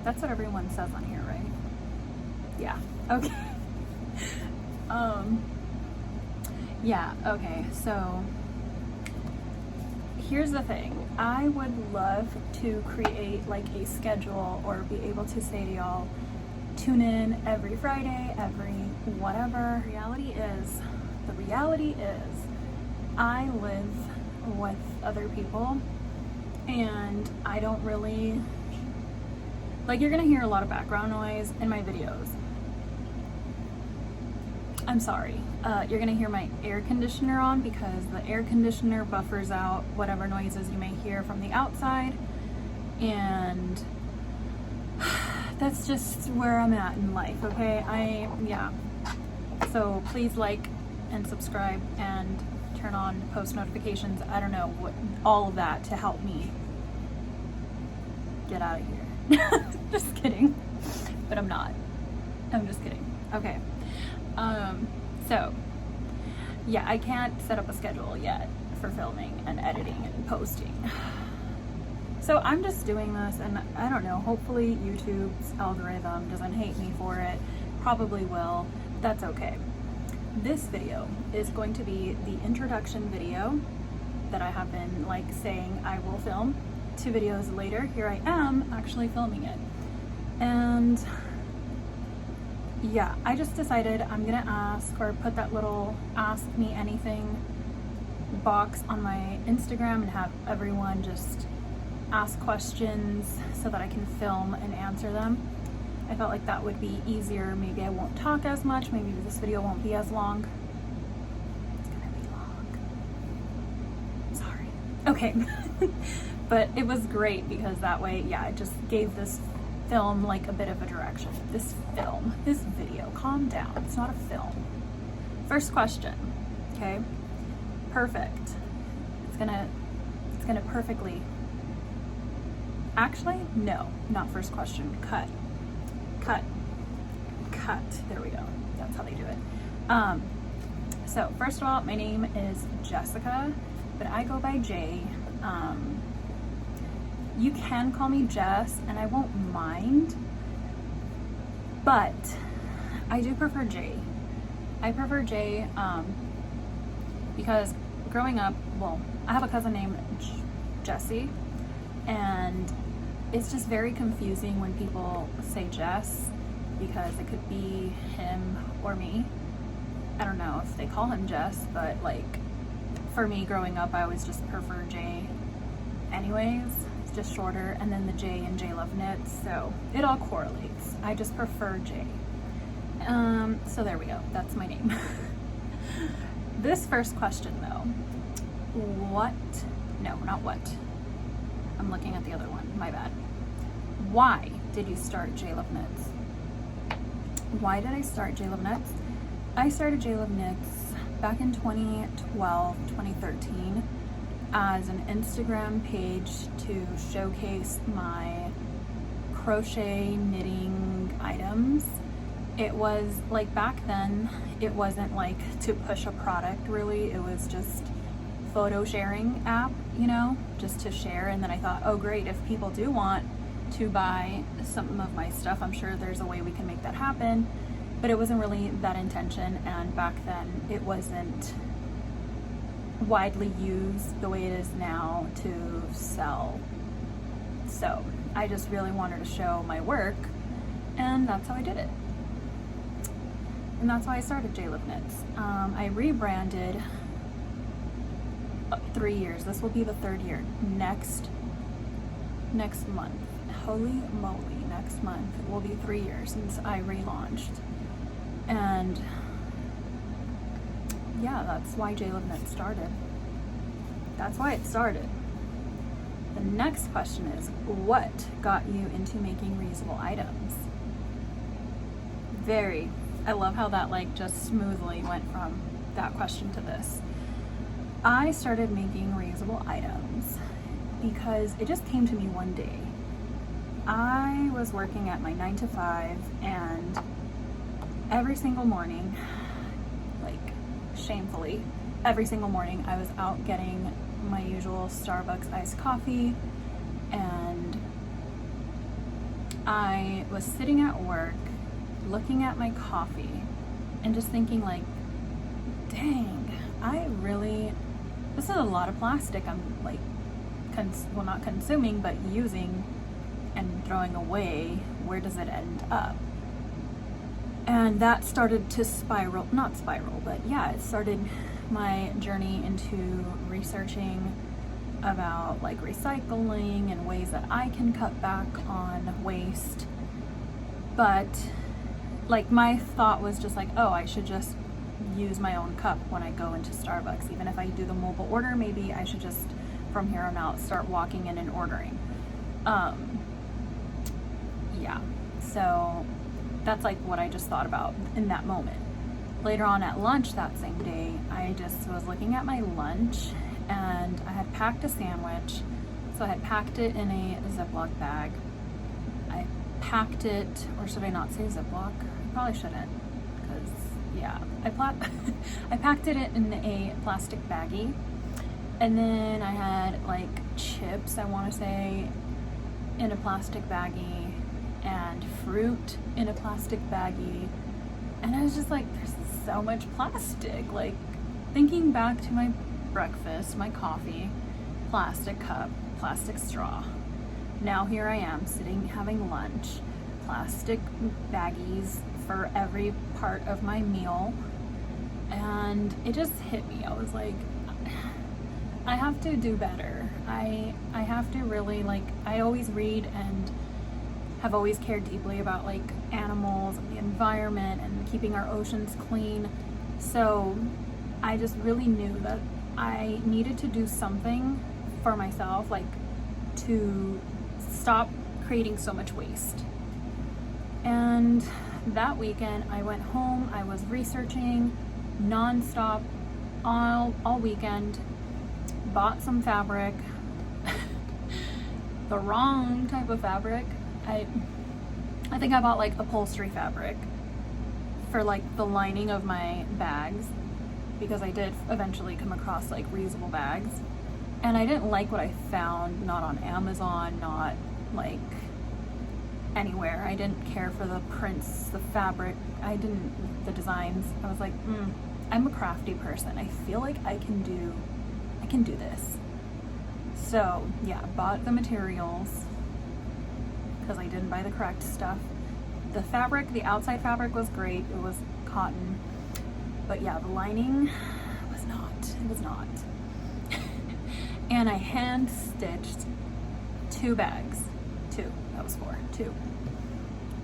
That's what everyone says on here, right? Yeah, okay. Yeah, okay, so here's the thing. I would love to create like a schedule or be able to say to y'all, tune in every Friday, every whatever. The reality is I live with other people and I don't really, like, you're gonna hear a lot of background noise in my videos. I'm sorry. You're gonna hear my air conditioner on because the air conditioner buffers out whatever noises you may hear from the outside, and that's just where I'm at in life, okay? Yeah. So please like and subscribe and turn on post notifications. I don't know, all of that to help me get out of here. Just kidding. But I'm not. I'm just kidding. Okay. So yeah, I can't set up a schedule yet for filming and editing and posting. So I'm just doing this, and I don't know, hopefully YouTube's algorithm doesn't hate me for it. Probably will. That's okay. This video is going to be the introduction video that I have been like saying I will film. 2 videos later, here I am actually filming it. And yeah, I just decided I'm gonna ask, or put that little ask me anything box on my Instagram and have everyone just ask questions so that I can film and answer them. I felt like that would be easier. Maybe I won't talk as much, maybe this video won't be as long. It's gonna be long. Sorry. Okay. But it was great because that way, yeah, it just gave this film like a bit of a direction. This video, calm down. It's not a film. First question, okay? Perfect. It's gonna perfectly, actually, no, not first question. Cut. There we go. That's how they do it. So first of all, my name is Jessica, but I go by J. You can call me Jess, and I won't mind, but I do prefer J. I prefer J because growing up, well, I have a cousin named Jessie, and it's just very confusing when people say Jess because it could be him or me. I don't know if they call him Jess, but like for me growing up, I always just prefer J anyways. Just shorter, and then the J in JLOVEKNITS, so it all correlates. I just prefer J. So there we go, that's my name. This first question though, not what, I'm looking at the other one, my bad. Why did you start JLOVEKNITS? Why did I start JLOVEKNITS? I started JLOVEKNITS back in 2012, 2013 as an Instagram page to showcase my crochet knitting items. It was like, back then it wasn't like to push a product really, it was just photo sharing app, you know, just to share. And then I thought, oh great, if people do want to buy some of my stuff, I'm sure there's a way we can make that happen. But it wasn't really that intention, and back then it wasn't widely used the way it is now to sell. So I just really wanted to show my work, and that's how I did it. And that's why I started JLOVEKNITS. I rebranded 3 years. This will be the 3rd year. Next month. Holy moly, next month it will be 3 years since I relaunched. And yeah, that's why JLOVEKNITS started. That's why it started. The next question is, what got you into making reusable items? I love how that like just smoothly went from that question to this. I started making reusable items because it just came to me one day. I was working at my 9 to 5, and every single morning, like shamefully, every single morning I was out getting my usual Starbucks iced coffee, and I was sitting at work looking at my coffee and just thinking like, dang, this is a lot of plastic I'm like, well, not consuming, but using and throwing away. Where does it end up? And that started to not spiral, but yeah, it started my journey into researching about like recycling and ways that I can cut back on waste. But like my thought was just like, oh, I should just use my own cup when I go into Starbucks. Even if I do the mobile order, maybe I should just from here on out start walking in and ordering. Yeah, so that's like what I just thought about in that moment. Later on at lunch that same day, I just was looking at my lunch and I had packed a sandwich. So I had packed it in a Ziploc bag. I packed it, or should I not say Ziploc? I probably shouldn't, because yeah, I packed it in a plastic baggie. And then I had like chips, I want to say, in a plastic baggie, and fruit in a plastic baggie. And I was just like, there's so much plastic. Like thinking back to my breakfast, my coffee, plastic cup, plastic straw. Now here I am sitting having lunch, plastic baggies for every part of my meal. And it just hit me. I was like, I have to do better. I have to really, like, I always read and have always cared deeply about like animals and the environment and keeping our oceans clean. So I just really knew that I needed to do something for myself, like to stop creating so much waste. And that weekend I went home, I was researching nonstop all weekend, bought some fabric, the wrong type of fabric. I think I bought like upholstery fabric for like the lining of my bags, because I did eventually come across like reusable bags, and I didn't like what I found, not on Amazon, not like anywhere. I didn't care for the prints, the fabric, the designs. I was like, I'm a crafty person. I feel like I can do this. So yeah, bought the materials, because I didn't buy the correct stuff. The fabric, the outside fabric was great. It was cotton. But yeah, the lining was not. It was not. And I hand stitched 2 bags. 2. That was 4. 2.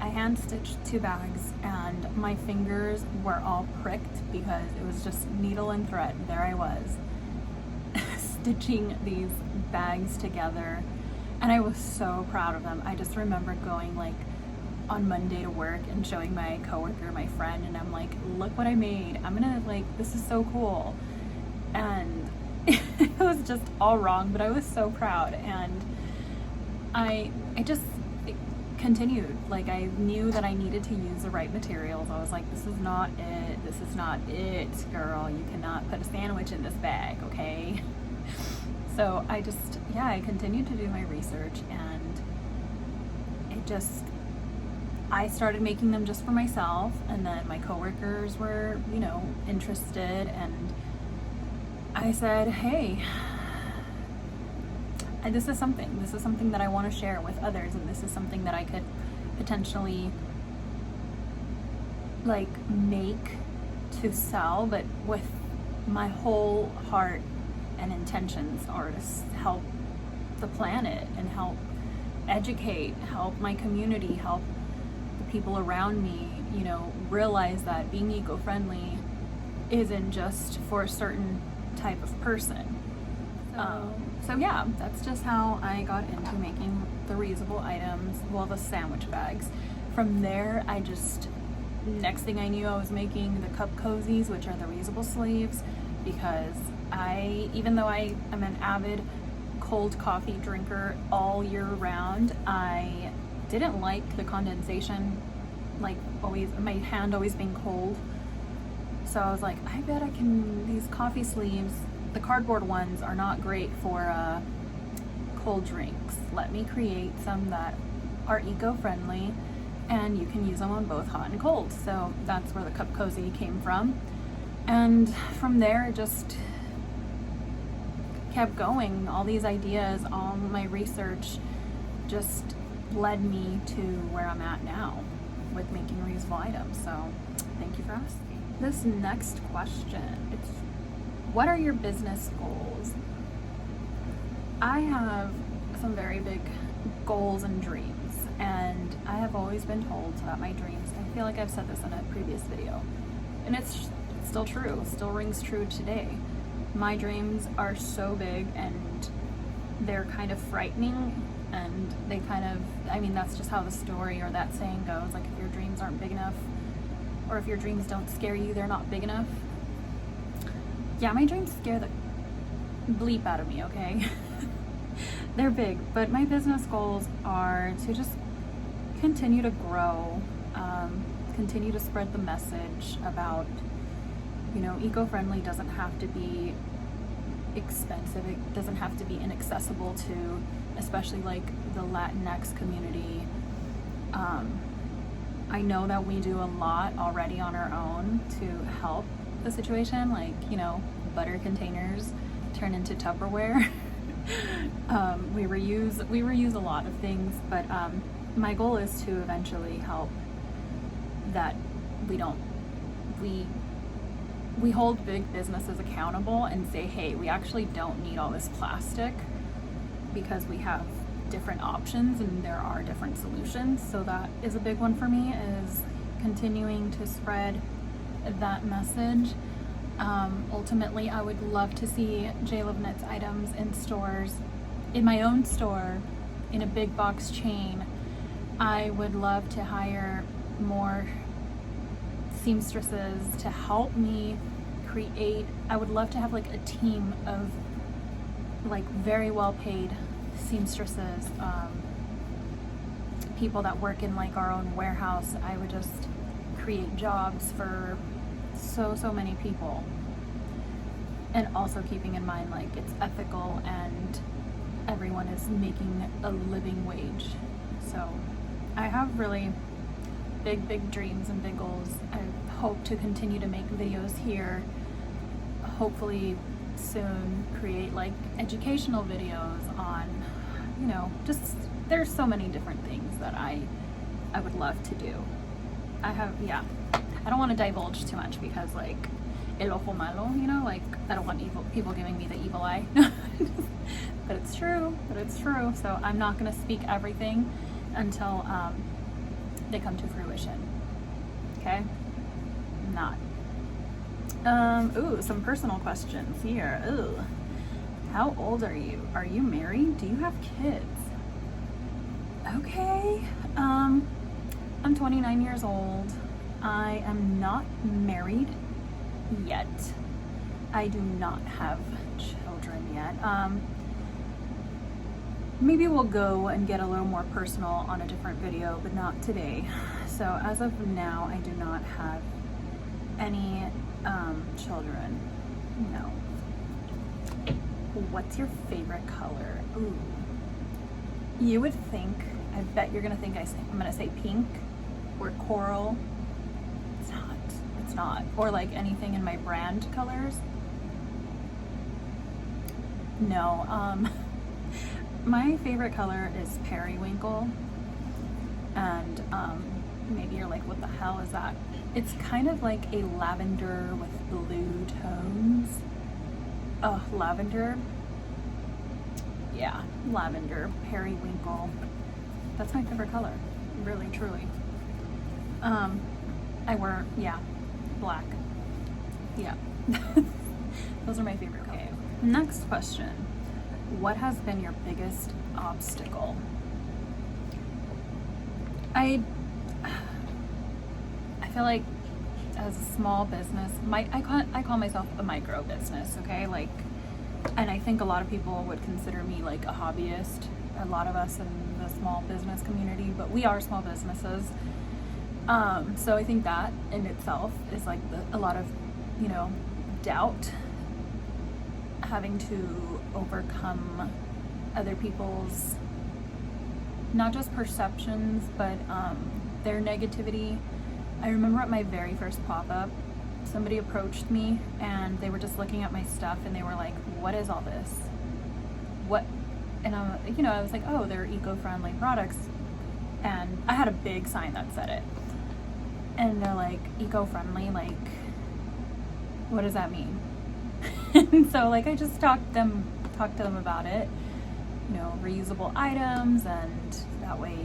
I hand stitched 2 bags and my fingers were all pricked because it was just needle and thread. There I was stitching these bags together. And I was so proud of them. I just remember going like on Monday to work and showing my coworker, my friend, and I'm like, look what I made. I'm gonna like, this is so cool. And it was just all wrong, but I was so proud. And I just continued. Like I knew that I needed to use the right materials. I was like, this is not it. This is not it, girl. You cannot put a sandwich in this bag, okay? So I continued to do my research, and I started making them just for myself, and then my coworkers were, interested, and I said, hey, this is something that I want to share with others, and this is something that I could potentially like make to sell, but with my whole heart and intentions are to help the planet and help educate, help my community, help the people around me, realize that being eco-friendly isn't just for a certain type of person. So yeah, that's just how I got into making the reusable items, the sandwich bags. From there, next thing I knew, I was making the cup cozies, which are the reusable sleeves, because even though I am an avid cold coffee drinker all year round, I didn't like the condensation, like always, my hand always being cold. So I was like, I bet I can, these coffee sleeves, the cardboard ones are not great for cold drinks. Let me create some that are eco-friendly and you can use them on both hot and cold. So that's where the Cup Cozy came from. And from there, it just kept going. All these ideas, all my research just led me to where I'm at now with making reusable items. So thank you for asking. This next question, it's what are your business goals? I have some very big goals and dreams, and I have always been told about my dreams. I feel like I've said this in a previous video, and it's still true, still rings true today. My dreams are so big and they're kind of frightening, and they kind of, I mean, that's just how the story or that saying goes, like if your dreams aren't big enough, or if your dreams don't scare you, they're not big enough. Yeah, my dreams scare the bleep out of me, okay? They're big, but my business goals are to just continue to grow, continue to spread the message about, you know, eco-friendly doesn't have to be expensive. It doesn't have to be inaccessible to, especially like the Latinx community. I know that we do a lot already on our own to help the situation, like, you know, butter containers turn into Tupperware. We reuse a lot of things, but my goal is to eventually help that we hold big businesses accountable and say, hey, we actually don't need all this plastic because we have different options and there are different solutions. So that is a big one for me, is continuing to spread that message. Ultimately, I would love to see JLOVEKNITS items in stores, in my own store, in a big box chain. I would love to hire more seamstresses to help me create. I would love to have like a team of like very well paid seamstresses, people that work in like our own warehouse. I would just create jobs for so many people, and also keeping in mind like it's ethical and everyone is making a living wage. So I have really big dreams and big goals. I hope to continue to make videos here, hopefully soon create like educational videos on, you know, just there's so many different things that I would love to do. I don't want to divulge too much because like el ojo malo, you know, like I don't want people giving me the evil eye. but it's true. So I'm not going to speak everything until they come to fruition. Okay? Not. Ooh, some personal questions here. Ooh. How old are you? Are you married? Do you have kids? Okay. I'm 29 years old. I am not married yet. I do not have children yet. Maybe we'll go and get a little more personal on a different video, but not today. So as of now, I do not have any children. No. What's your favorite color? Ooh. You would think, I bet you're gonna think I'm gonna say pink or coral. It's not. Or like anything in my brand colors. No. My favorite color is periwinkle, and maybe you're like, what the hell is that? It's kind of like a lavender with blue tones. Oh, lavender. Yeah, lavender, periwinkle. That's my favorite color, really, truly. I wear, yeah, black. Yeah. Those are my favorite colors. Okay. Next question. What has been your biggest obstacle? I feel like as a small business, I call myself a micro business, okay? Like, and I think a lot of people would consider me like a hobbyist, a lot of us in the small business community, but we are small businesses. So I think that in itself is like a lot of, you know, doubt, having to overcome other people's not just perceptions, but their negativity. I remember at my very first pop-up, somebody approached me and they were just looking at my stuff and they were like, what is all this? What? And I was like, oh, they're eco-friendly products. And I had a big sign that said it. And they're like, eco-friendly, like, what does that mean? And so like I just talked to them about it, reusable items, and that way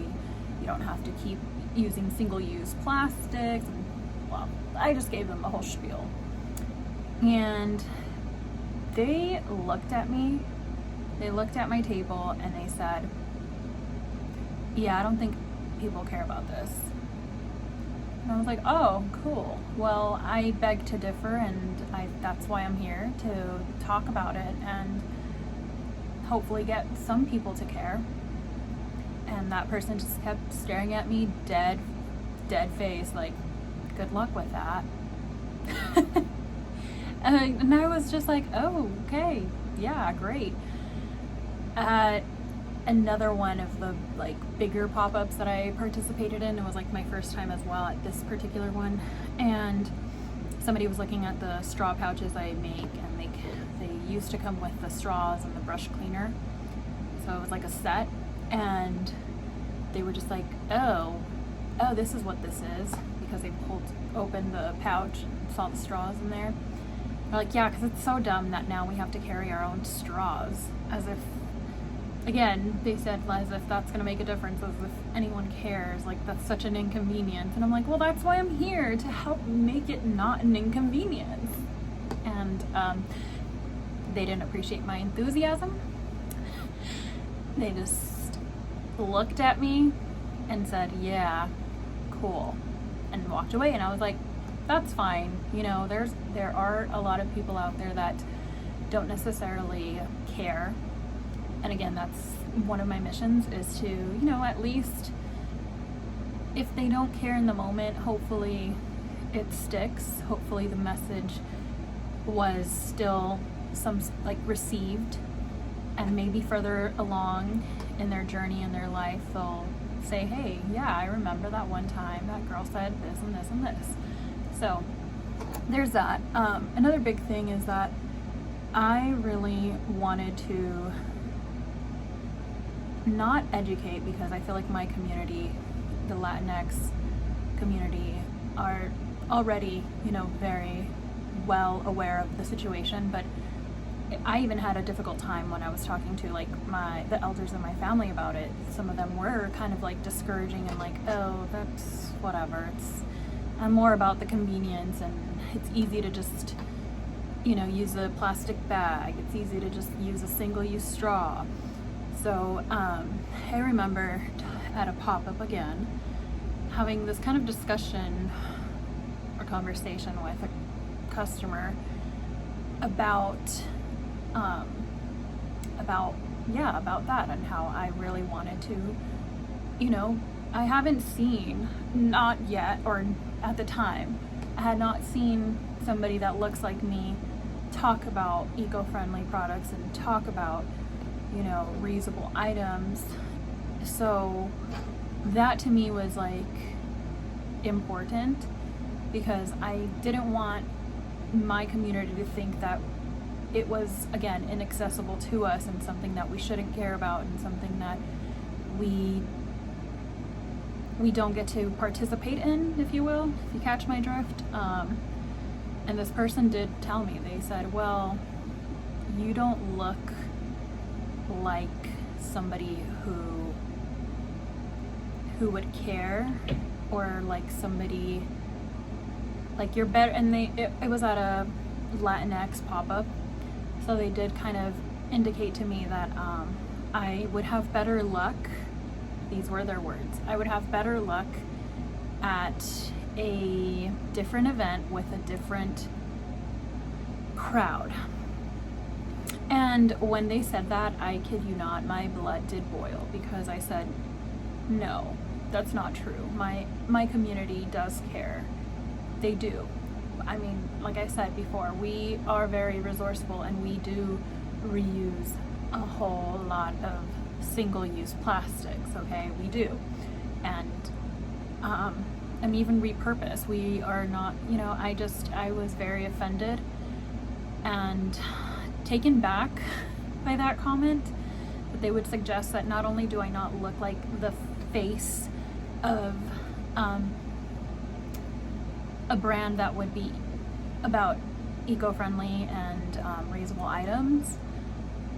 you don't have to keep using single-use plastics. And, well, I just gave them the whole spiel. And they looked at me, they looked at my table, and they said, yeah, I don't think people care about this. And I was like, oh, cool. Well, I beg to differ, and that's why I'm here, to talk about it and hopefully get some people to care. And that person just kept staring at me dead face, like, good luck with that. And I was just like, oh, okay, yeah, great. Another one of the like bigger pop-ups that I participated in, it was like my first time as well at this particular one, and somebody was looking at the straw pouches I make, and they used to come with the straws and the brush cleaner, so it was like a set, and they were just like, oh, this is what this is, because they pulled open the pouch and saw the straws in there. They're like, yeah, because it's so dumb that now we have to carry our own straws, as if, again, they said, as if that's going to make a difference, as if anyone cares, like that's such an inconvenience. And I'm like, well, that's why I'm here, to help make it not an inconvenience. And they didn't appreciate my enthusiasm. They just looked at me and said, yeah, cool, and walked away. And I was like, that's fine. There are a lot of people out there that don't necessarily care. And again, that's one of my missions, is to, at least if they don't care in the moment, hopefully it sticks. Hopefully the message was still received, and maybe further along in their journey in their life, they'll say, hey, yeah, I remember that one time that girl said this and this and this. So there's that. Another big thing is that I really wanted to not educate, because I feel like my community, the Latinx community, are already, very well aware of the situation, but I even had a difficult time when I was talking to the elders in my family about it. Some of them were kind of like discouraging and like, oh, that's whatever. I'm more about the convenience, and it's easy to just, use a plastic bag. It's easy to just use a single-use straw. So I remember at a pop-up again, having this kind of discussion or conversation with a customer about that, and how I really wanted to, I haven't seen, not yet, or at the time, I had not seen somebody that looks like me talk about eco-friendly products and talk about, reusable items. So that to me was like important, because I didn't want my community to think that it was, again, inaccessible to us, and something that we shouldn't care about, and something that we don't get to participate in, if you will, if you catch my drift. And this person did tell me, they said, well, you don't look like somebody who would care, or like somebody, like you're better. And it was at a Latinx pop-up, so they did kind of indicate to me that I would have better luck, these were their words, I would have better luck at a different event with a different crowd. And when they said that, I kid you not, my blood did boil, because I said, no, that's not true. My community does care. They do. I mean, like I said before, we are very resourceful, and we do reuse a whole lot of single-use plastics, okay? We do. And even repurpose. We are not, you know, I was very offended and taken back by that comment, that they would suggest that not only do I not look like the face of a brand that would be about eco-friendly and reusable items,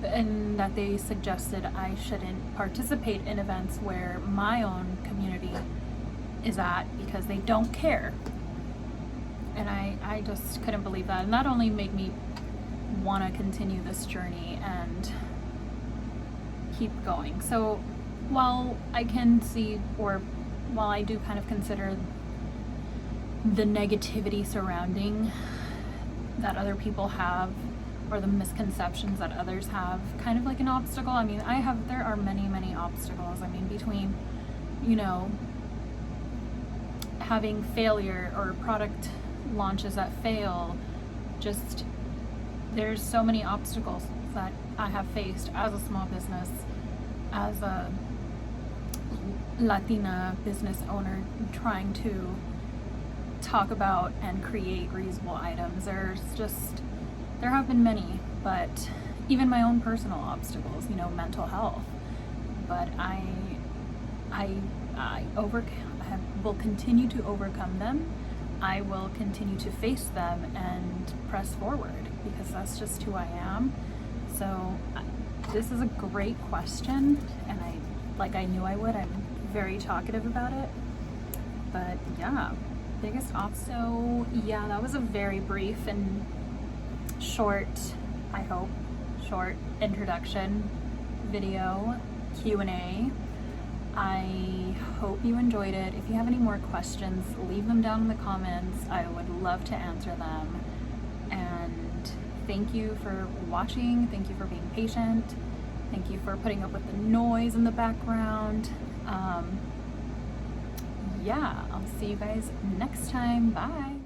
and that they suggested I shouldn't participate in events where my own community is at because they don't care. And I just couldn't believe that. And that only made me want to continue this journey and keep going. So while I can see, or while I do kind of consider the negativity surrounding that other people have, or the misconceptions that others have, kind of like an obstacle. I mean, there are many obstacles. I mean, between, you know, having failure or product launches that fail, just there's so many obstacles that I have faced as a small business, as a Latina business owner trying to talk about and create reusable items. There have been many, but even my own personal obstacles, you know, mental health. But I will continue to overcome them. I will continue to face them and press forward, because that's just who I am. So this is a great question, and I knew I would. I'm very talkative about it. But yeah, biggest obstacle. So yeah, that was a very brief and short, I hope, short introduction video Q&A. I hope you enjoyed it. If you have any more questions, leave them down in the comments. I would love to answer them. And thank you for watching. Thank you for being patient. Thank you for putting up with the noise in the background. Yeah, I'll see you guys next time. Bye.